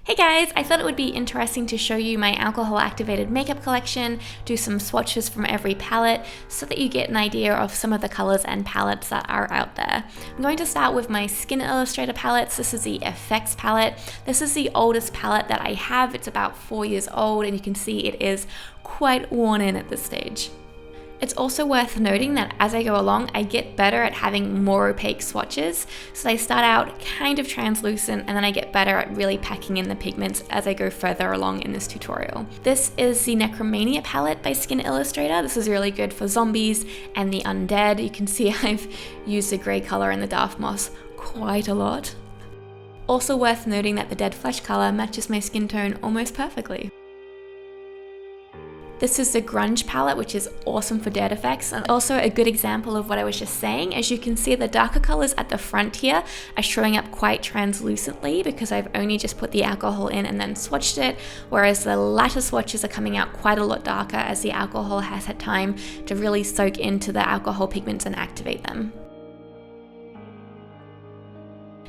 Hey guys, I thought it would be interesting to show you my alcohol activated makeup collection, do some swatches from every palette so that you get an idea of some of the colors and palettes that are out there. I'm going to start with my Skin Illustrator palettes. This is the FX palette. This is the oldest palette that I have. It's about 4 years old and you can see it is quite worn in at this stage. It's also worth noting that as I go along, I get better at having more opaque swatches. So they start out kind of translucent and then I get better at really packing in the pigments as I go further along in this tutorial. This is the Necromania palette by Skin Illustrator. This is really good for zombies and the undead. You can see I've used the grey colour and the dark moss quite a lot. Also worth noting that the dead flesh colour matches my skin tone almost perfectly. This is the Grunge palette, which is awesome for dead effects, and also a good example of what I was just saying. As you can see, the darker colors at the front here are showing up quite translucently because I've only just put the alcohol in and then swatched it, whereas the latter swatches are coming out quite a lot darker as the alcohol has had time to really soak into the alcohol pigments and activate them.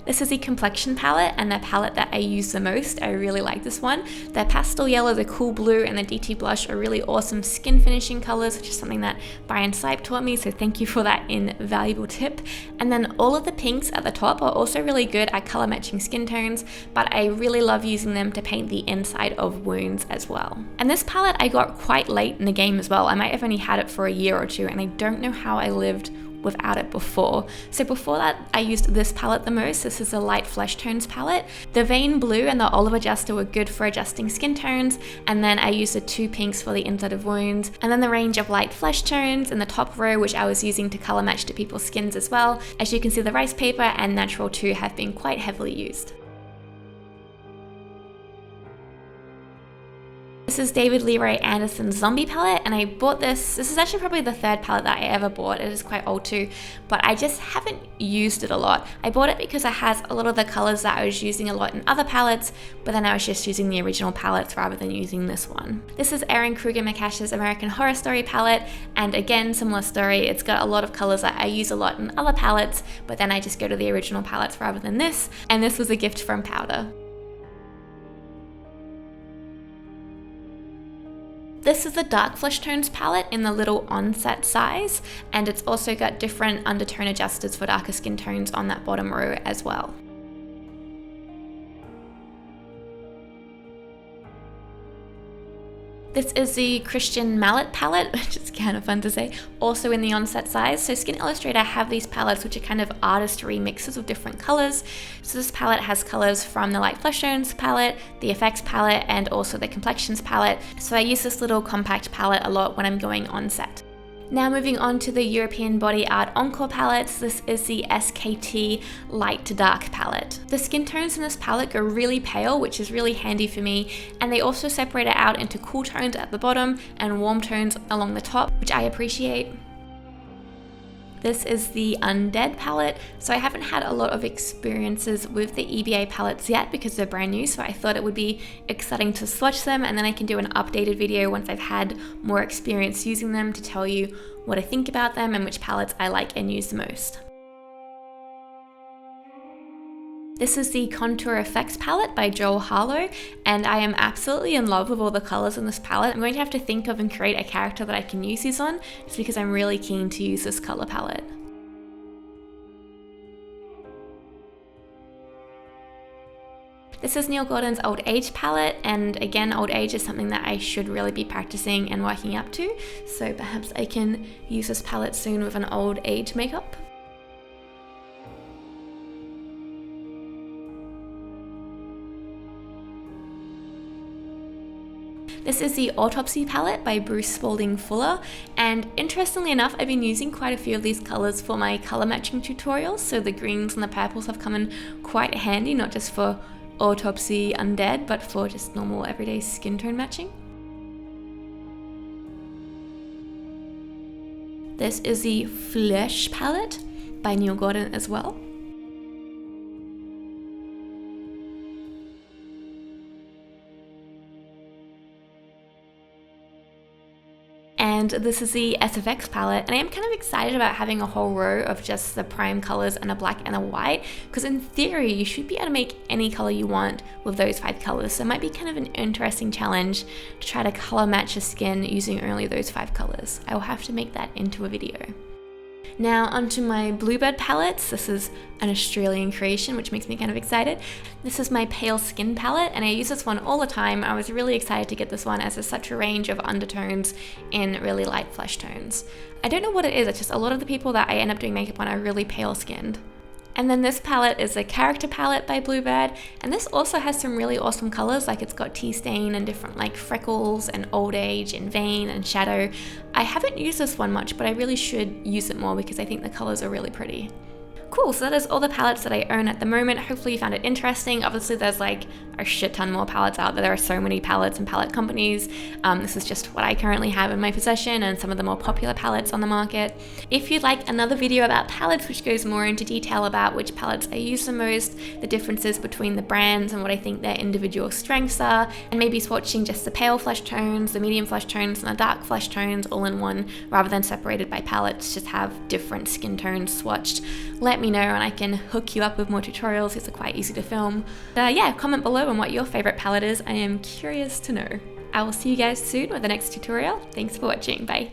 This is the Complexion palette and the palette that I use the most. I really like this one. The pastel yellow, the cool blue, and the DT blush are really awesome skin finishing colors, which is something that Brian Sipe taught me, so thank you for that invaluable tip. And then all of the pinks at the top are also really good at color matching skin tones, but I really love using them to paint the inside of wounds as well. And this palette I got quite late in the game as well. I might have only had it for a year or two, and I don't know how I lived without it before. So before that, I used this palette the most. This is the Light Fleshtones palette. The Vein Blue and the Olive Adjuster were good for adjusting skin tones, and then I used the two pinks for the inside of wounds, and then the range of light flesh tones in the top row, which I was using to color match to people's skins as well. As you can see, the Rice Paper and Natural 2 have been quite heavily used. This is David Leroy Anderson's Zombie palette, and I bought this. This is actually probably the third palette that I ever bought. It is quite old too, but I just haven't used it a lot. I bought it because it has a lot of the colors that I was using a lot in other palettes, but then I was just using the original palettes rather than using this one. This is Eryn Krueger Mekash's American Horror Story palette, and again, similar story. It's got a lot of colors that I use a lot in other palettes, but then I just go to the original palettes rather than this, and this was a gift from Powdah. This is the Dark Fleshtones palette in the little onset size, and it's also got different undertone adjusters for darker skin tones on that bottom row as well. This is the Kristyan Mallett palette, which is kind of fun to say, also in the onset size. So Skin Illustrator have these palettes which are kind of artistry mixes of different colors. So this palette has colors from the Light Fleshtones palette, the FX palette, and also the Complexions palette. So I use this little compact palette a lot when I'm going onset. Now moving on to the European Body Art Encore palettes, this is the SKT Light to Dark palette. The skin tones in this palette go really pale, which is really handy for me, and they also separate it out into cool tones at the bottom and warm tones along the top, which I appreciate. This is the Undead palette. So I haven't had a lot of experiences with the EBA palettes yet because they're brand new, so I thought it would be exciting to swatch them, and then I can do an updated video once I've had more experience using them to tell you what I think about them and which palettes I like and use the most. This is the Contour Effects palette by Harlow, and I am absolutely in love with all the colors in this palette. I'm going to have to think of and create a character that I can use these on, just because I'm really keen to use this color palette. This is Neill Gorton's Old Age palette, and again, Old Age is something that I should really be practicing and working up to, so perhaps I can use this palette soon with an old age makeup. This is the Autopsy palette by Bruce Spaulding Fuller, and interestingly enough, I've been using quite a few of these colors for my color matching tutorials, so the greens and the purples have come in quite handy, not just for Autopsy Undead, but for just normal everyday skin tone matching. This is the Flesh palette by Neill Gorton as well. And this is the SFX palette, and I am kind of excited about having a whole row of just the prime colors and a black and a white, because in theory you should be able to make any color you want with those 5 colors. So it might be kind of an interesting challenge to try to color match your skin using only those 5 colors. I will have to make that into a video. Now onto my Bluebird palettes. This is an Australian creation, which makes me kind of excited. This is my pale skin palette, and I use this one all the time. I was really excited to get this one as there's such a range of undertones in really light flesh tones. I don't know what it is, it's just a lot of the people that I end up doing makeup on are really pale skinned. And then this palette is a character palette by Bluebird, and this also has some really awesome colors, like it's got tea stain and different like freckles and old age and vein and shadow. I haven't used this one much, but I really should use it more because I think the colors are really pretty. Cool, so that is all the palettes that I own at the moment. Hopefully you found it interesting. Obviously there's like a shit ton more palettes out there. There are so many palettes and palette companies. This is just what I currently have in my possession and some of the more popular palettes on the market. If you'd like another video about palettes, which goes more into detail about which palettes I use the most, the differences between the brands and what I think their individual strengths are, and maybe swatching just the pale flesh tones, the medium flesh tones, and the dark flesh tones all in one, rather than separated by palettes, just have different skin tones swatched, let me know and I can hook you up with more tutorials. These are quite easy to film. Yeah, comment below on what your favorite palette is. I am curious to know. I will see you guys soon with the next tutorial. Thanks for watching. Bye.